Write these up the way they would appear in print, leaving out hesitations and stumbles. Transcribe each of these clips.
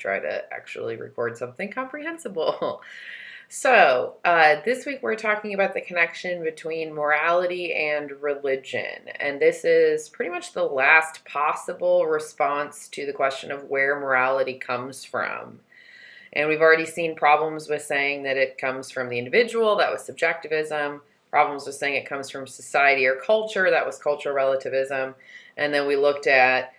try to actually record something comprehensible. So, this week we're talking about the connection between morality and religion. And this is pretty much the last possible response to the question of where morality comes from. And we've already seen problems with saying that it comes from the individual, that was subjectivism. Problems with saying it comes from society or culture, that was cultural relativism. And then we looked at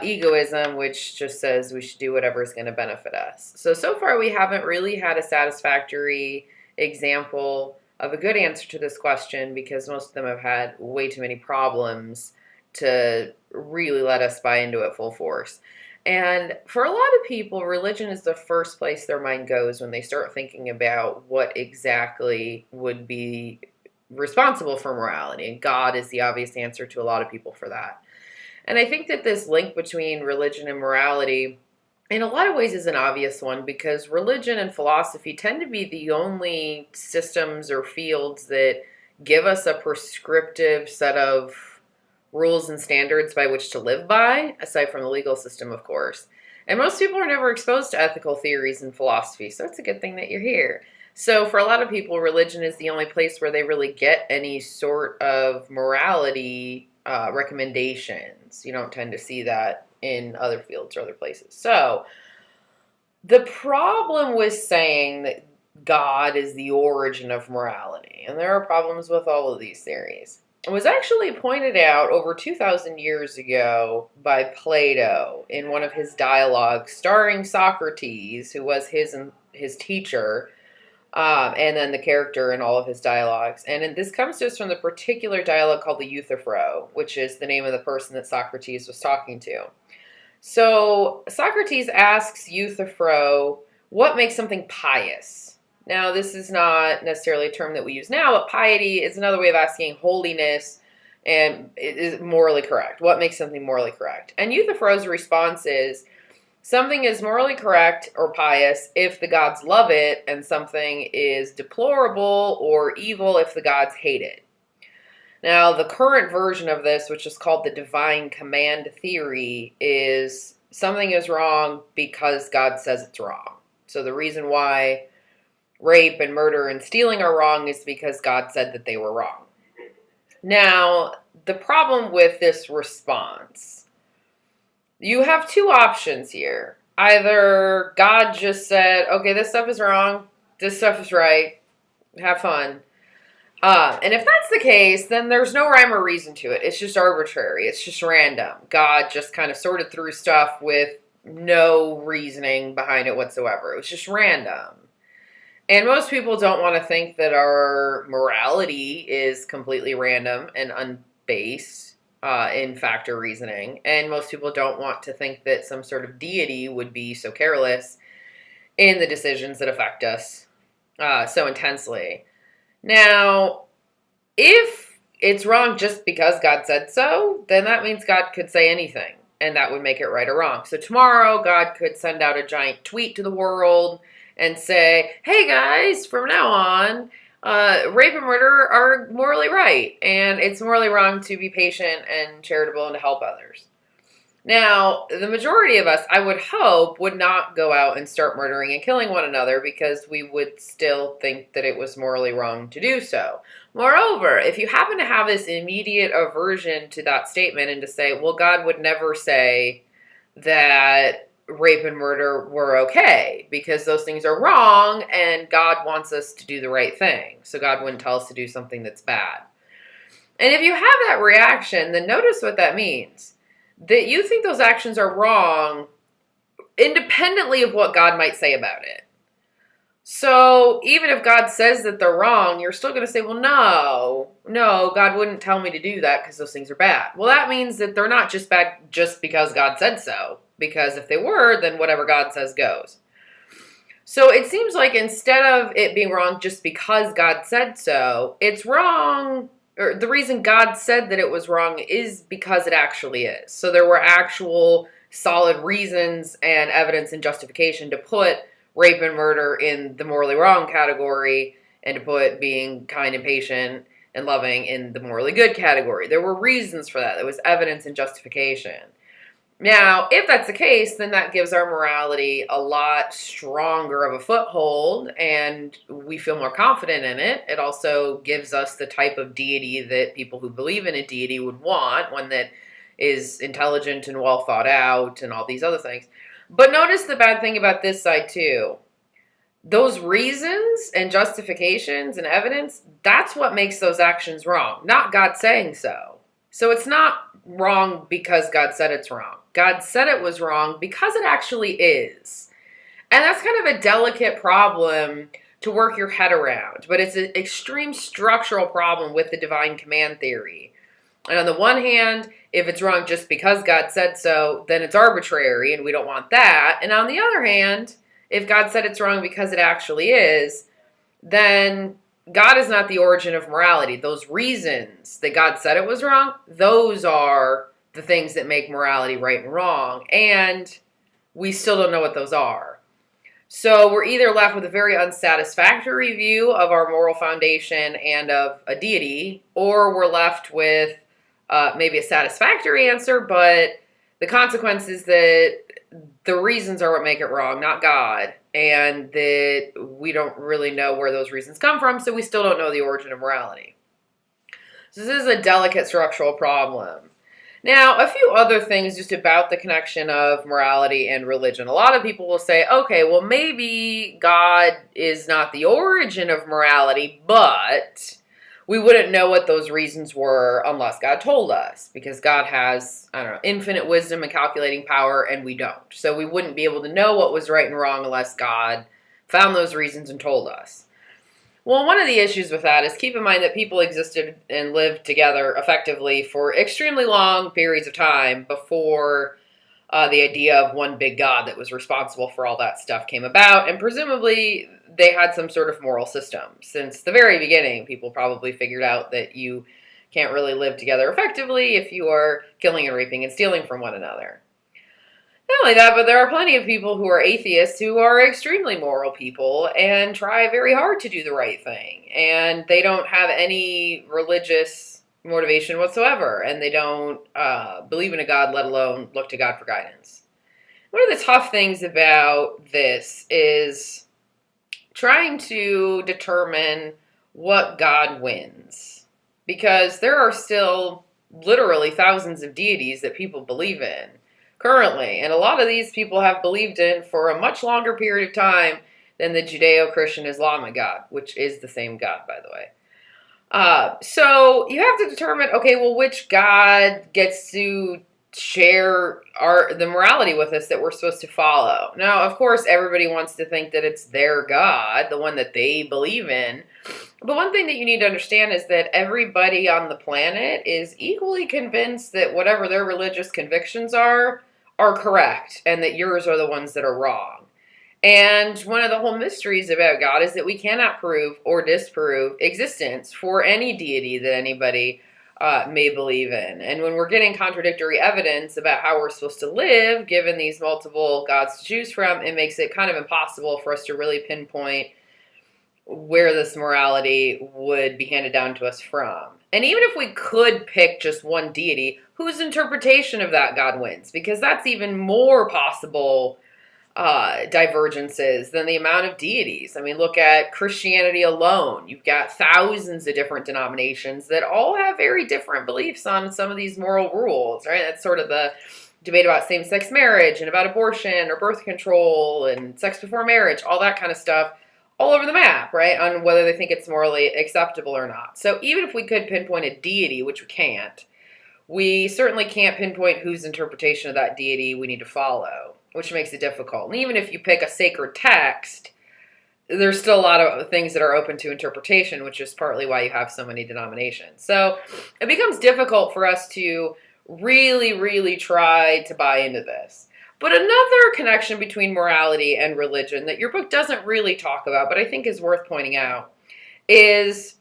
egoism, which just says we should do whatever is going to benefit us. So far we haven't really had a satisfactory example of a good answer to this question because most of them have had way too many problems to really let us buy into it full force. And for a lot of people, religion is the first place their mind goes when they start thinking about what exactly would be responsible for morality. And God is the obvious answer to a lot of people for that. And I think that this link between religion and morality, in a lot of ways, is an obvious one because religion and philosophy tend to be the only systems or fields that give us a prescriptive set of rules and standards by which to live by, aside from the legal system, of course. And most people are never exposed to ethical theories in philosophy, so it's a good thing that you're here. So for a lot of people, religion is the only place where they really get any sort of morality recommendations. You don't tend to see that in other fields or other places. So the problem with saying that God is the origin of morality, and there are problems with all of these theories, it was actually pointed out over 2,000 years ago by Plato in one of his dialogues starring Socrates, who was his teacher, and then the character in all of his dialogues. And this comes to us from the particular dialogue called the Euthyphro, which is the name of the person that Socrates was talking to. So Socrates asks Euthyphro, what makes something pious? Now, this is not necessarily a term that we use now, but piety is another way of asking holiness, and it is morally correct. What makes something morally correct? And Euthyphro's response is, something is morally correct or pious if the gods love it, and something is deplorable or evil if the gods hate it. Now, the current version of this, which is called the divine command theory, is something is wrong because God says it's wrong. So the reason why rape and murder and stealing are wrong is because God said that they were wrong. Now, the problem with this response, you have two options here. Either God just said, okay, this stuff is wrong, this stuff is right, have fun. And if that's the case, then there's no rhyme or reason to it. It's just arbitrary. It's just random. God just kind of sorted through stuff with no reasoning behind it whatsoever. It was just random. And most people don't want to think that our morality is completely random and unbased in fact or reasoning. And most people don't want to think that some sort of deity would be so careless in the decisions that affect us so intensely. Now, if it's wrong just because God said so, then that means God could say anything, and that would make it right or wrong. So tomorrow, God could send out a giant tweet to the world and say, hey guys, from now on, rape and murder are morally right, and it's morally wrong to be patient and charitable and to help others. Now, the majority of us, I would hope, would not go out and start murdering and killing one another because we would still think that it was morally wrong to do so. Moreover, if you happen to have this immediate aversion to that statement and to say, well, God would never say that rape and murder were okay because those things are wrong and God wants us to do the right thing. So God wouldn't tell us to do something that's bad. And if you have that reaction, then notice what that means. That you think those actions are wrong independently of what God might say about it. So even if God says that they're wrong, you're still going to say, well, no, God wouldn't tell me to do that because those things are bad. Well, that means that they're not just bad just because God said so. Because if they were, then whatever God says goes. So it seems like instead of it being wrong just because God said so, it's wrong, or the reason God said that it was wrong is because it actually is. So there were actual solid reasons and evidence and justification to put rape and murder in the morally wrong category and to put being kind and patient and loving in the morally good category. There were reasons for that. There was evidence and justification. Now, if that's the case, then that gives our morality a lot stronger of a foothold and we feel more confident in it. It also gives us the type of deity that people who believe in a deity would want, one that is intelligent and well thought out and all these other things. But notice the bad thing about this side too. Those reasons and justifications and evidence, that's what makes those actions wrong, not God saying so. So it's not wrong because God said it's wrong. God said it was wrong because it actually is. And that's kind of a delicate problem to work your head around, but it's an extreme structural problem with the divine command theory. And on the one hand, if it's wrong just because God said so, then it's arbitrary and we don't want that. And on the other hand, if God said it's wrong because it actually is, then God is not the origin of morality. Those reasons that God said it was wrong, those are the things that make morality right and wrong. And we still don't know what those are. So we're either left with a very unsatisfactory view of our moral foundation and of a deity, or we're left with maybe a satisfactory answer, but the consequence is that the reasons are what make it wrong, not God, and that we don't really know where those reasons come from, so we still don't know the origin of morality. So this is a delicate structural problem. Now, a few other things just about the connection of morality and religion. A lot of people will say, okay, well, maybe God is not the origin of morality, but we wouldn't know what those reasons were unless God told us, because God has, I don't know, infinite wisdom and calculating power, and we don't. So we wouldn't be able to know what was right and wrong unless God found those reasons and told us. Well, one of the issues with that is keep in mind that people existed and lived together effectively for extremely long periods of time before the idea of one big God that was responsible for all that stuff came about. And presumably they had some sort of moral system. Since the very beginning, people probably figured out that you can't really live together effectively if you are killing and raping and stealing from one another. Not only that, but there are plenty of people who are atheists who are extremely moral people and try very hard to do the right thing. And they don't have any religious motivation whatsoever. And they don't believe in a God, let alone look to God for guidance. One of the tough things about this is trying to determine what God wins. Because there are still literally thousands of deities that people believe in currently, and a lot of these people have believed in for a much longer period of time than the Judeo-Christian Islamic God, which is the same God, by the way. So you have to determine, okay, well, which God gets to share the morality with us that we're supposed to follow. Now, of course, everybody wants to think that it's their God, the one that they believe in. But one thing that you need to understand is that everybody on the planet is equally convinced that whatever their religious convictions are correct, and that yours are the ones that are wrong. And one of the whole mysteries about God is that we cannot prove or disprove existence for any deity that anybody may believe in. And when we're getting contradictory evidence about how we're supposed to live, given these multiple gods to choose from, it makes it kind of impossible for us to really pinpoint where this morality would be handed down to us from. And even if we could pick just one deity, whose interpretation of that God wins? Because that's even more possible divergences than the amount of deities. I mean, look at Christianity alone. You've got thousands of different denominations that all have very different beliefs on some of these moral rules, right? That's sort of the debate about same-sex marriage and about abortion or birth control and sex before marriage, all that kind of stuff, all over the map, right, on whether they think it's morally acceptable or not. So even if we could pinpoint a deity, which we can't, we certainly can't pinpoint whose interpretation of that deity we need to follow, which makes it difficult. And even if you pick a sacred text, there's still a lot of things that are open to interpretation, which is partly why you have so many denominations. So it becomes difficult for us to really, really try to buy into this. But another connection between morality and religion that your book doesn't really talk about, but I think is worth pointing out, is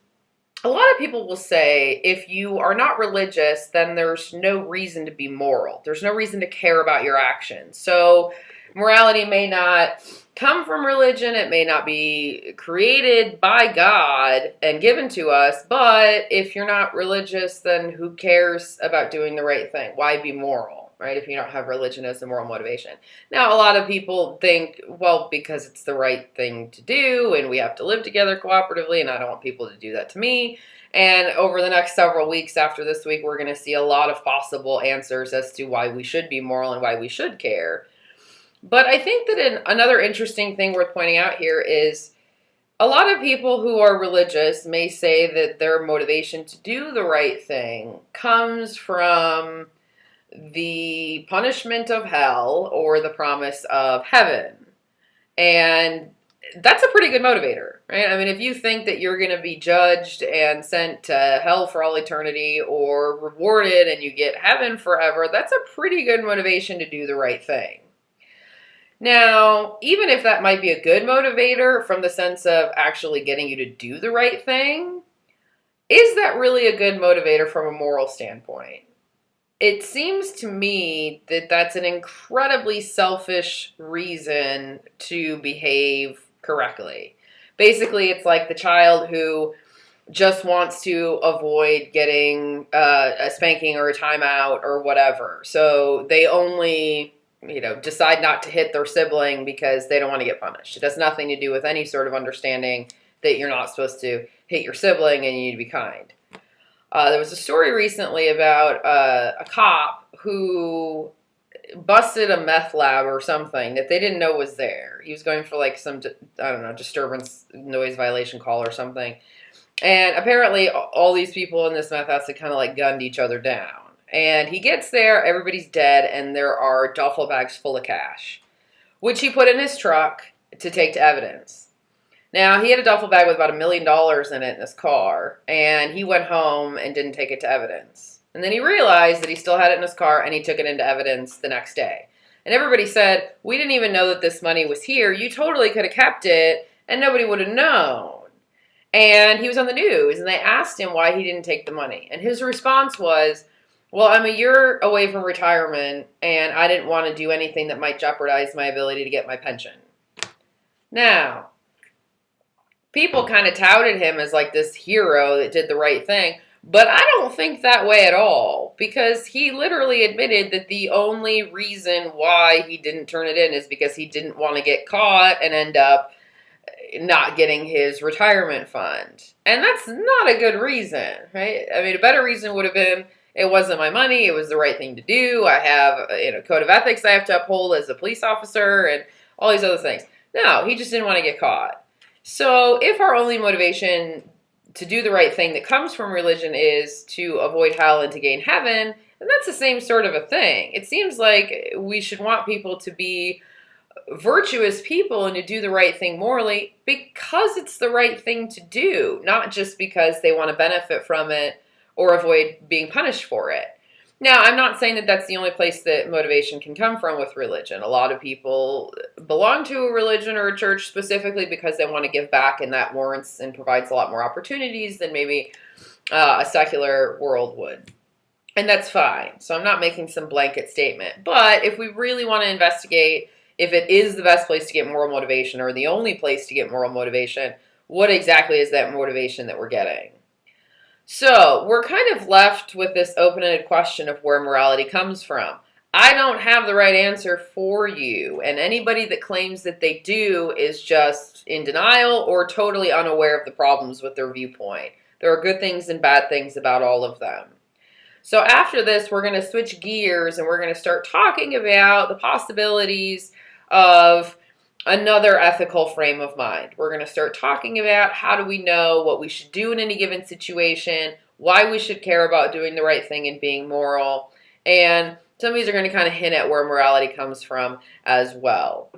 a lot of people will say if you are not religious, then there's no reason to be moral. There's no reason to care about your actions. So morality may not come from religion. It may not be created by God and given to us. But if you're not religious, then who cares about doing the right thing? Why be moral? right? If you don't have religion as the moral motivation. Now, a lot of people think, well, because it's the right thing to do and we have to live together cooperatively and I don't want people to do that to me. And over the next several weeks after this week, we're going to see a lot of possible answers as to why we should be moral and why we should care. But I think that another interesting thing worth pointing out here is a lot of people who are religious may say that their motivation to do the right thing comes from the punishment of hell or the promise of heaven. And that's a pretty good motivator, right? I mean, if you think that you're going to be judged and sent to hell for all eternity or rewarded and you get heaven forever, that's a pretty good motivation to do the right thing. Now, even if that might be a good motivator from the sense of actually getting you to do the right thing, is that really a good motivator from a moral standpoint? It seems to me that that's an incredibly selfish reason to behave correctly. Basically, it's like the child who just wants to avoid getting a spanking or a timeout or whatever. So they only decide not to hit their sibling because they don't want to get punished. It has nothing to do with any sort of understanding that you're not supposed to hit your sibling and you need to be kind. There was a story recently about a cop who busted a meth lab or something that they didn't know was there. He was going for like some, disturbance noise violation call or something. And apparently all these people in this meth house had kind of like gunned each other down. And he gets there, everybody's dead, and there are duffel bags full of cash, which he put in his truck to take to evidence. Now, he had a duffel bag with about $1 million in it in his car, and he went home and didn't take it to evidence. And then he realized that he still had it in his car, and he took it into evidence the next day. And everybody said, we didn't even know that this money was here. You totally could have kept it, and nobody would have known. And he was on the news, and they asked him why he didn't take the money. And his response was, well, I'm a year away from retirement, and I didn't want to do anything that might jeopardize my ability to get my pension. Now, people kind of touted him as like this hero that did the right thing, but I don't think that way at all, because he literally admitted that the only reason why he didn't turn it in is because he didn't want to get caught and end up not getting his retirement fund. And that's not a good reason, right? I mean, a better reason would have been, it wasn't my money. It was the right thing to do. I have a code of ethics I have to uphold as a police officer and all these other things. No, he just didn't want to get caught. So if our only motivation to do the right thing that comes from religion is to avoid hell and to gain heaven, then that's the same sort of a thing. It seems like we should want people to be virtuous people and to do the right thing morally because it's the right thing to do, not just because they want to benefit from it or avoid being punished for it. Now, I'm not saying that that's the only place that motivation can come from with religion. A lot of people belong to a religion or a church specifically because they want to give back, and that warrants and provides a lot more opportunities than maybe a secular world would. And that's fine. So I'm not making some blanket statement. But if we really want to investigate if it is the best place to get moral motivation or the only place to get moral motivation, what exactly is that motivation that we're getting? So we're kind of left with this open-ended question of where morality comes from. I don't have the right answer for you, and anybody that claims that they do is just in denial or totally unaware of the problems with their viewpoint. There are good things and bad things about all of them. So after this, we're going to switch gears and we're going to start talking about the possibilities of another ethical frame of mind. We're going to start talking about how do we know what we should do in any given situation, why we should care about doing the right thing and being moral, and some of these are going to kind of hint at where morality comes from as well.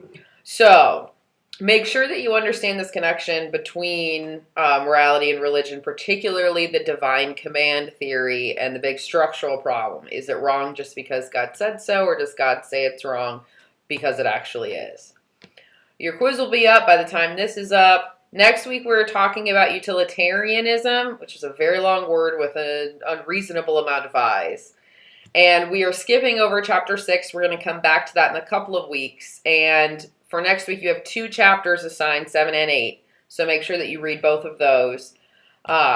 So make sure that you understand this connection between morality and religion, particularly the divine command theory and the big structural problem. Is it wrong just because God said so, or does God say it's wrong because it actually is? Your quiz will be up by the time this is up. Next week, we're talking about utilitarianism, which is a very long word with an unreasonable amount of I's. And we are skipping over chapter 6. We're going to come back to that in a couple of weeks. And for next week, you have 2 chapters assigned, 7 and 8. So make sure that you read both of those.